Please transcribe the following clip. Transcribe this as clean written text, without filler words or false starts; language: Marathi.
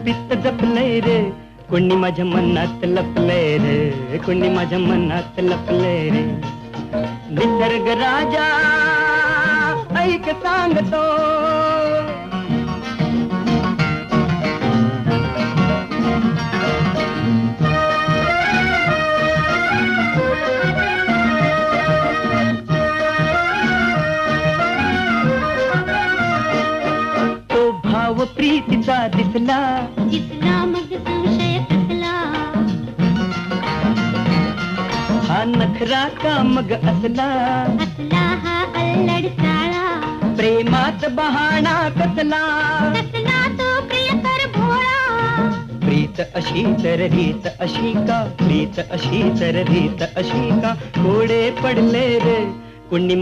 गुपित जपलंय रे, कोणी माझ्या मनात लपलंय रे, कोणी माझ्या मनात लपलंय रे. निसर्ग राजा ऐक सांगतो, तो भाव प्रीतीचा दिसला, दिसला मग संशय कसला, हा नखरा का मग असला, असला हा अल्लड साळा, प्रेमात बहाणा कसला, कसला तो प्रियकर भोळा. प्रीत अशी तर रीत अशी का, प्रीत अशी तर रीत अशी का, कोडे पडले रे, कुणी